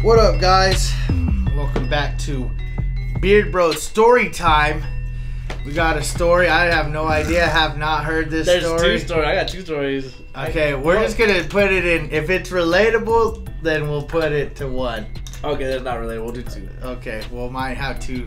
What up, guys? Welcome back to Beard Bro Story Time. We got a story. I have no idea. Have not heard this story. There's two stories. I got two stories. Okay, we're just gonna put it in. If it's relatable, then we'll put it to one. Okay, that's not relatable. We'll do two. Okay, we'll might have two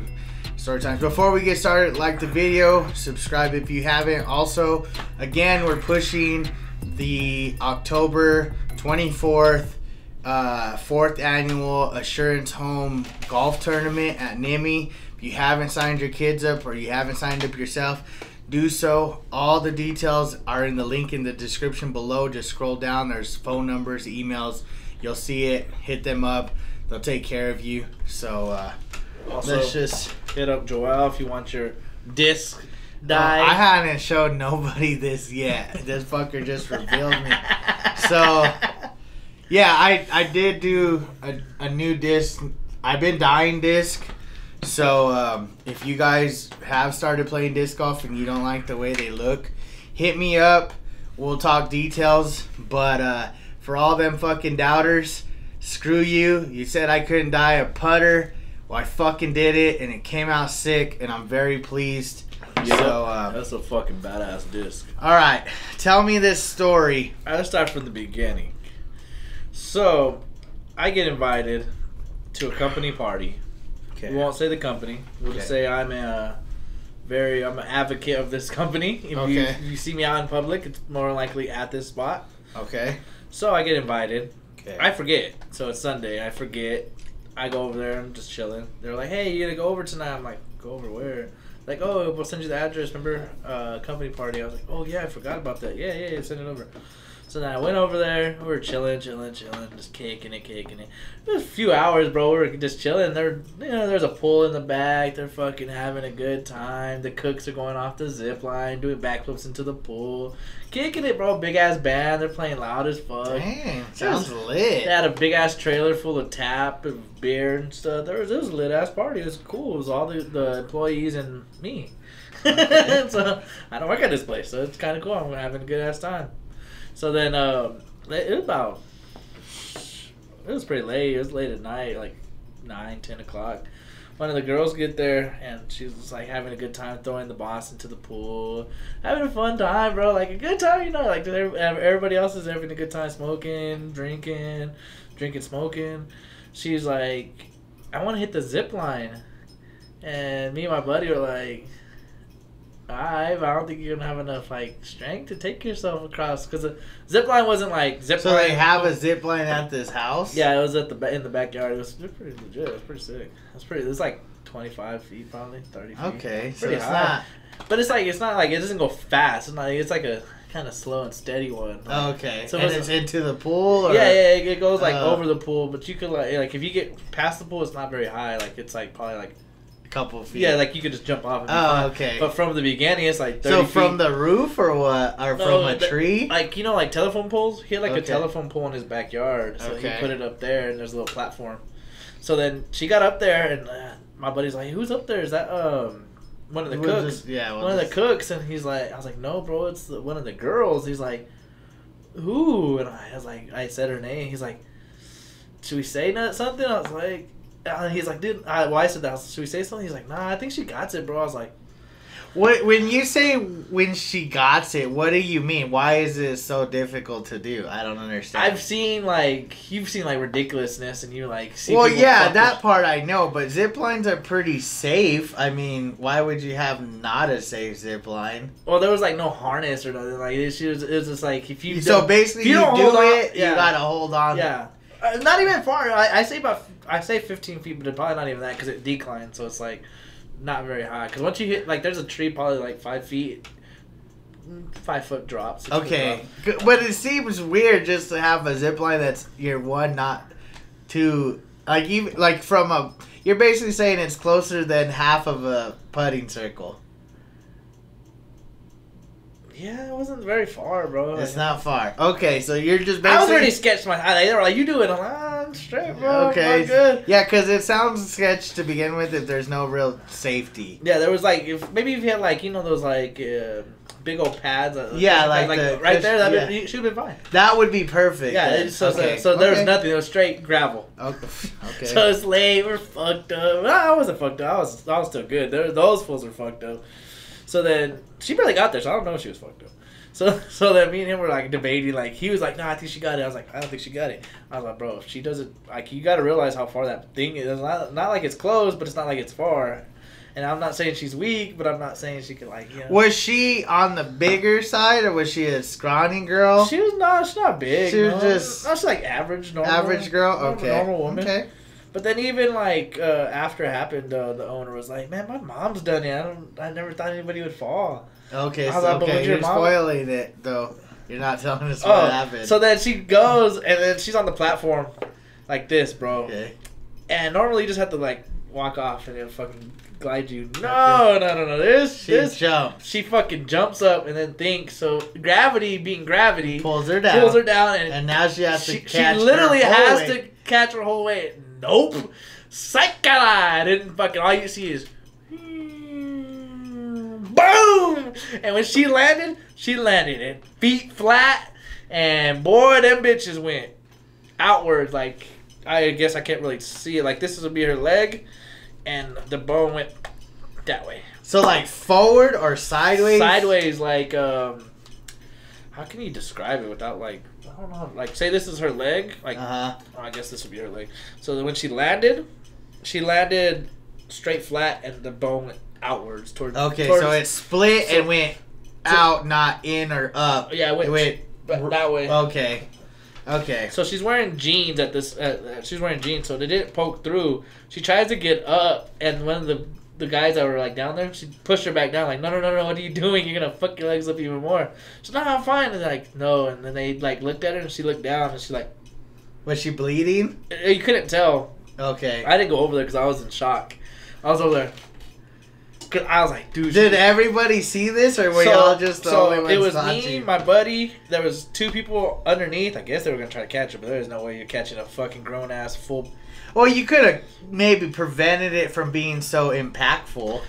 story times. Before we get started, like the video, subscribe if you haven't. Also, again, we're pushing the October 24th 4th annual Assurance Home Golf Tournament at NIMI. If you haven't signed your kids up or you haven't signed up yourself, do so. All the details are in the link in the description below. Just scroll down. There's phone numbers, emails. You'll see it. Hit them up. They'll take care of you. So Also, let's just hit up Joel if you want your disc dyed. I haven't showed nobody this yet. This fucker just revealed me. So yeah, I did do a new disc. I've been dyeing disc. So if you guys have started playing disc golf and you don't like the way they look, hit me up. We'll talk details. But for all them fucking doubters, screw you. You said I couldn't dye a putter. Well, I fucking did it, and it came out sick, and I'm very pleased. Yeah, So that's a fucking badass disc. all right, tell me this story. I'll start from the beginning. So, I get invited to a company party. Okay. We won't say the company. We'll just say I'm an advocate of this company. If you see me out in public, it's more likely at this spot. Okay. So I get invited. Okay. I forget. So it's Sunday. I forget. I go over there. I'm just chilling. They're like, "Hey, you gonna go over tonight?" I'm like, "Go over where?" Like, "Oh, we'll send you the address. Remember, company party?" I was like, "Oh yeah, I forgot about that. Yeah, send it over." So then I went over there. We were chilling, just kicking it. It was a few hours, bro. We were just chilling. There's a pool in the back. They're fucking having a good time. The cooks are going off the Zipline, doing backflips into the pool, kicking it, bro. Big ass band. They're playing loud as fuck. Dang, sounds lit. They had a big ass trailer full of tap and beer and stuff. It was a lit ass party. It was cool. It was all the employees and me. So I don't work at this place, so it's kind of cool. I'm having a good ass time. So then it was pretty late. It was late at night, like 9, 10 o'clock. One of the girls get there, and she's just like having a good time throwing the boss into the pool. Having a fun time, bro. Like a good time, like everybody else is having a good time smoking, drinking, smoking. She's like, I want to hit the zip line. And me and my buddy were like, alright, but I don't think you're gonna have enough like strength to take yourself across, because the zip line wasn't like zip line. So they have a zip line at this house? Yeah, it was in the backyard. It was pretty legit. It was pretty sick. It was like 25 feet, probably 30 feet. Okay, so pretty it's high. But it's not like it doesn't go fast. It's like a kind of slow and steady one. Okay, so and it's into the pool? Or? Yeah, it goes like over the pool, but you could like if you get past the pool, it's not very high. Like it's like probably like couple of feet. Yeah, like you could just jump off. Okay. But from the beginning, it's like 30 So feet. from the roof or what? Or from a tree? Like like telephone poles. He had like a telephone pole in his backyard, so he put it up there, and there's a little platform. So then she got up there, and my buddy's like, "Who's up there? Is that one of the cooks?" One of the cooks, and he's like, "I was like, no, bro, it's one of the girls." He's like, "Who?" And I was like, I said her name. He's like, "Should we say something?" I was like. He's like, dude, I said that. Should we say something? He's like, nah, I think she got it, bro. I was like, when you say when she got it, what do you mean? Why is it so difficult to do? I don't understand. I've seen you've seen ridiculousness, and you see. Well, yeah, that part I know, but zip lines are pretty safe. I mean, why would you have not a safe zip line? Well, there was no harness or nothing. Like it was just like if you. So basically, you do it, you gotta hold on. Yeah. Not even far. I say 15 feet, but it's probably not even that because it declines, so it's not very high. Because once you hit there's a tree probably 5 feet, 5 foot drop. 6 foot drop. But it seems weird just to have a zip line that's your one, not two. You're basically saying it's closer than half of a putting circle. Yeah, it wasn't very far, bro. It's not far. Okay, so you're just basically... I was already sketched my... They were like, you do it. I'm like, I'm straight, bro. Okay. I'm good. Yeah, because it sounds sketch to begin with if there's no real safety. Yeah, there was if you had those big old pads. Yeah, like right there. That should have been fine. That would be perfect. Yeah. So there was nothing. It was straight gravel. Okay. So it's late. We're fucked up. I wasn't fucked up. I was still good. Those fools were fucked up. So then she barely got there, so I don't know if she was fucked up. So then me and him were like debating. Like he was like, "No, I think she got it." I was like, "I don't think she got it." I was like, "Bro, if she doesn't, like, you got to realize how far that thing is. It's not like it's close, but it's not like it's far." And I'm not saying she's weak, but I'm not saying she could, like, you know. Was she on the bigger side, or was she a scrawny girl? She's not big. She was just... She's like average, normal. Average girl? Okay. Normal woman. Okay. But then even, like, after it happened, the owner was like, "Man, my mom's done it. I never thought anybody would fall." Okay, You're spoiling it, though. You're not telling us what happened. So then she goes, and then she's on the platform like this, bro. Okay. And normally you just have to, like, walk off and it'll fucking glide you. No. She jumps. She fucking jumps up and then thinks. So gravity being gravity pulls her down. And now she has to catch She literally her whole has way. to catch her whole way. Nope. Psych-a-lie. Didn't fucking, all you see is boom! And when she landed and feet flat, and boy, them bitches went outwards. Like, I guess I can't really see it. Like, this would be her leg, and the bone went that way. So, like, forward or sideways? Sideways, like, how can you describe it without, like, I don't know. Like, say this is her leg. Like, I guess this would be her leg. So when she landed straight flat, and the bone went outwards towards. Okay, so it split and went out, not in or up. Yeah, it went that way. Okay. So she's wearing jeans at this. She's wearing jeans, so they didn't poke through. She tries to get up, and one of the guys that were like down there, she pushed her back down. Like, no, what are you doing? You're gonna fuck your legs up even more. She's like, no, I'm fine. And they're like, no. And then they like looked at her, and she looked down, and she like, was she bleeding? You couldn't tell. Okay. I didn't go over there because I was in shock. I was over there. Cause I was like, dude. Did everybody see this, or were y'all just the only ones it was watching? me, my buddy. There was two people underneath. I guess they were gonna try to catch her, but there's no way you're catching a fucking grown ass full. Well, you could have maybe prevented it from being so impactful,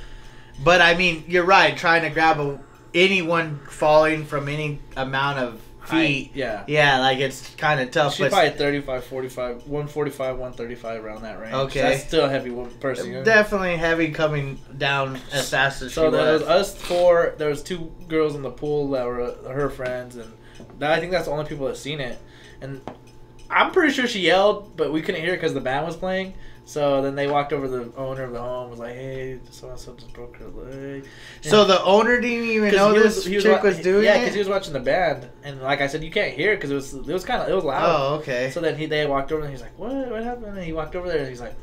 but I mean, you're right. Trying to grab anyone falling from any amount of feet, yeah, like it's kind of tough. She's probably 35, 45, 145, 135 around that range. Okay, that's still a heavy person. Definitely heavy coming down as fast as she was. So there was us four. There was two girls in the pool that were her friends, and I think that's the only people that seen it. And I'm pretty sure she yelled, but we couldn't hear it because the band was playing. So then they walked over to the owner of the home, was like, "Hey, so-and-so just broke her leg." And so the owner didn't even know this chick was doing it? Yeah, because he was watching the band. And like I said, you can't hear it because it was loud. Oh, okay. So then they walked over and he's like, what happened? And he walked over there and he's like,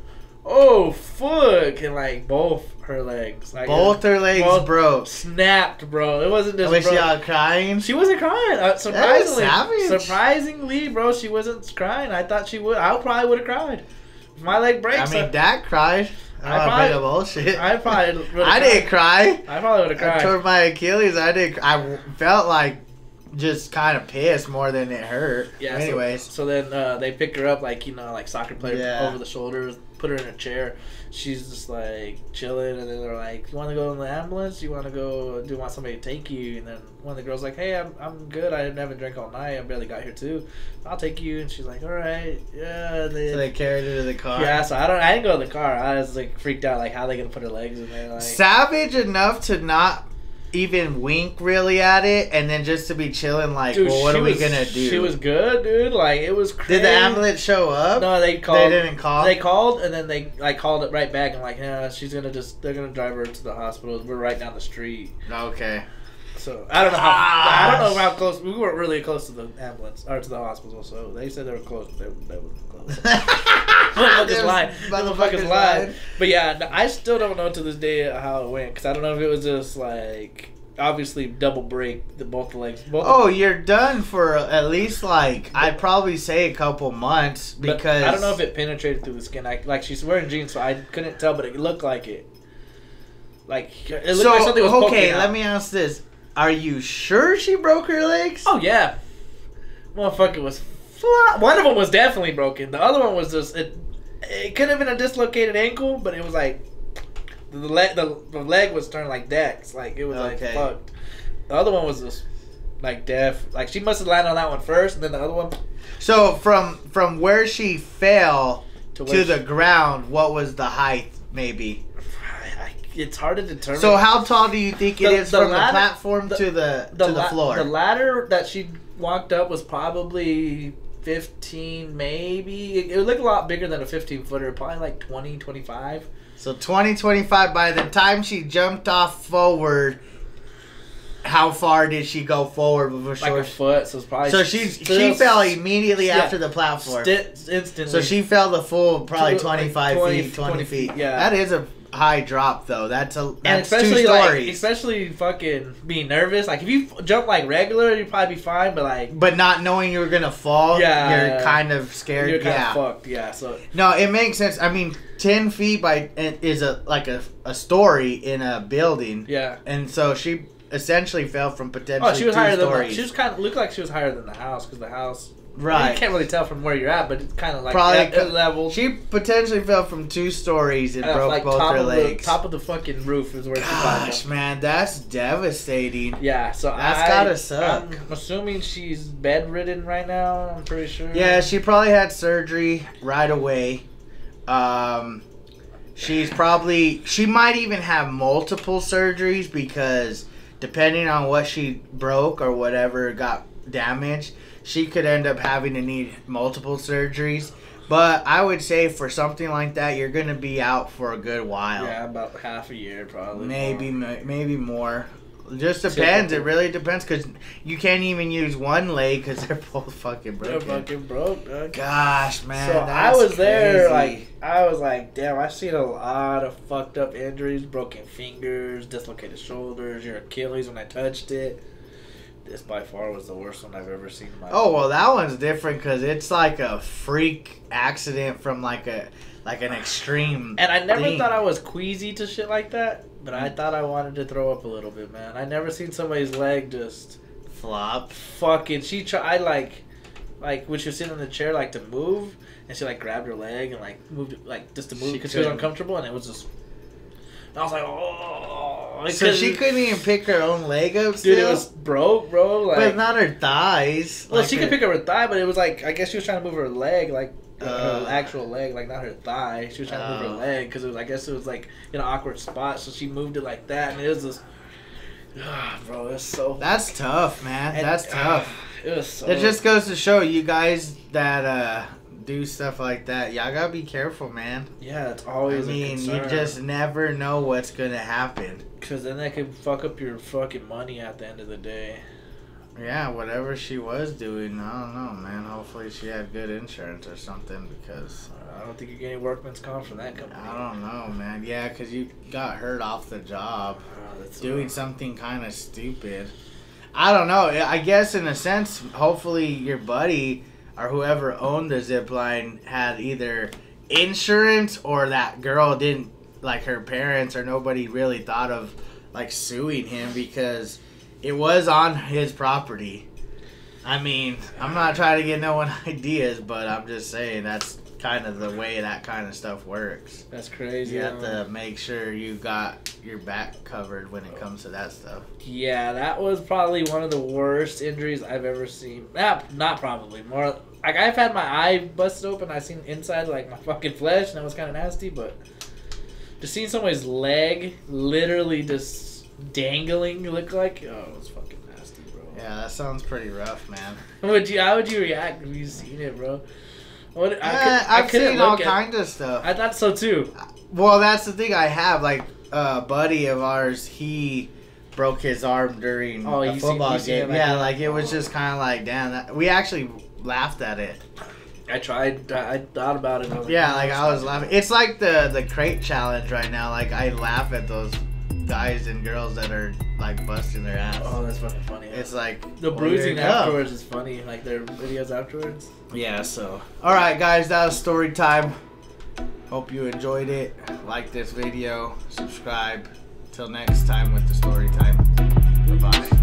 oh, fuck. And like both her legs. Like, both her legs broke. Snapped, bro. It wasn't just Was she out crying? She wasn't crying. Surprisingly. Surprisingly, bro, she wasn't crying. I thought she would. I probably would have cried. If my leg breaks. I mean, Dad cried. I didn't cry. I probably would have cried. I tore my Achilles. I felt like just kind of pissed more than it hurt. Yeah. Anyways. So then they pick her up like, like soccer player over the shoulders, put her in a chair. She's just like chilling, and then they're like, "You want to go in the ambulance? You want to go? Do you want somebody to take you?" And then one of the girls like, "Hey, I'm good. I haven't drank all night. I barely got here too. I'll take you." And she's like, "All right, yeah." So they carried her to the car. Yeah. So I didn't go to the car. I was like freaked out, like how they gonna put her legs in there? Like, savage enough to not even wink really at it, and then just to be chilling like, dude, well, what are we gonna do? She was good, dude. Like, it was crazy. Did the ambulance show up? No, they called. They didn't call? They called, and then they like called it right back and like, yeah, they're gonna drive her to the hospital. We're right down the street. Okay. So I don't know how close. We weren't really close to the ambulance or to the hospital, so they said they were close, but they wasn't close. Motherfuckers lied. But yeah, I still don't know to this day how it went, because I don't know if it was just like obviously double break both the legs. You're done for at least like I'd probably say a couple months, because I don't know if it penetrated through the skin. Like she's wearing jeans, so I couldn't tell, but it looked like it. Like it looked like something was poking out. Let me ask this. Are you sure she broke her legs? Oh, yeah. Motherfucker was flat. One of them was definitely broken. The other one was just... It could have been a dislocated ankle, but it was like... The leg was turned like that. It's like, it was like fucked. The other one was just like deaf. Like she must have landed on that one first, and then the other one. So from where she fell to the ground, what was the height? Maybe. It's hard to determine. So how tall do you think it is from the platform to the floor? The ladder that she walked up was probably 15, maybe. It would look a lot bigger than a 15-footer, probably like 20, 25. So 20, 25. By the time she jumped off forward, how far did she go forward before? Like a foot. So it's probably. So she fell immediately after the platform. Instantly. So she fell the full probably 25 feet, 20 feet. Yeah, that is a high drop though. That's especially 2 stories. Especially fucking being nervous. Like if you jump like regular, you'd probably be fine. But like, but not knowing you were gonna fall, yeah, you're kind of scared. You're kind of fucked. Yeah. So no, it makes sense. I mean, 10 feet is a story in a building. Yeah. And so she essentially fell from potentially. Oh, she was 2 higher stories. than. She was kind of looked like she was higher than the house because the house. Right. You can't really tell from where you're at, but it's kind of like probably level. She potentially fell from 2 stories and broke like both her legs. Top of the fucking roof is where she fell. Gosh, man, that's devastating. Yeah, so that's gotta suck. I'm assuming she's bedridden right now. I'm pretty sure. Yeah, she probably had surgery right away. She might even have multiple surgeries because depending on what she broke or whatever got damaged, she could end up having to need multiple surgeries. But I would say for something like that, you're going to be out for a good while. Yeah, about half a year probably. Maybe more. Just depends. It really depends because you can't even use one leg because they're both fucking broken. They're fucking broke. Gosh, man. So that's I was there, crazy. I was like, damn, I've seen a lot of fucked up injuries, broken fingers, dislocated shoulders, your Achilles when I touched it. This by far was the worst one I've ever seen in my life. Oh, well, that one's different because it's like a freak accident from like an extreme And I never thing. thought I was queasy to shit like that, but I thought I wanted to throw up a little bit, man. I never seen somebody's leg just flop. Fucking, she tried like when she was sitting in the chair, like to move, and she like grabbed her leg and like moved it, like just to move because she was uncomfortable, and it was just. And I was like, oh. So she couldn't even pick her own leg up still? Dude, it was broke, bro. Like, but not her thighs. Well, like she could pick up her thigh, but it was like, I guess she was trying to move her leg, like her actual leg, like not her thigh. She was trying to move her leg because it was, I guess it was like in an awkward spot, so she moved it like that, and it was just, bro, it was so. That's tough, man. That's tough. It was so. It just goes to show you guys that do stuff like that. Y'all gotta be careful, man. Yeah, it's always. I mean, you just never know what's gonna happen. Because then that could fuck up your fucking money at the end of the day. Yeah, whatever she was doing, I don't know, man. Hopefully she had good insurance or something because... I don't think you're getting workman's comp from that company. I don't know, man. Yeah, because you got hurt off the job doing something kind of stupid. I don't know. I guess in a sense, hopefully your buddy or whoever owned the Zipline had either insurance or that girl didn't, like her parents or nobody really thought of like suing him because it was on his property. I mean, I'm not trying to get no one ideas, but I'm just saying that's kind of the way that kind of stuff works. That's crazy. You have to make sure you got your back covered when it comes to that stuff. Yeah, that was probably one of the worst injuries I've ever seen. Not probably. More like I've had my eye busted open. I've seen inside like my fucking flesh, and that was kind of nasty, but just seeing somebody's leg literally just dangling look like, oh, it was fucking nasty, bro. Yeah, that sounds pretty rough, man. How would you react if you seen it, bro? I've seen all kinds of stuff. I thought so too. Well, that's the thing I have. Like, a buddy of ours, he broke his arm during a football game. Yeah, like it was just kind of like, damn. We actually laughed at it. I thought about it. I was laughing. It's like the crate challenge right now. Like, I laugh at those guys and girls that are like busting their ass. Oh, that's fucking funny. It's like the bruising afterwards is funny. Like their videos afterwards. Yeah. So, all right, guys, that was story time. Hope you enjoyed it. Like this video. Subscribe. Till next time with the story time. Goodbye.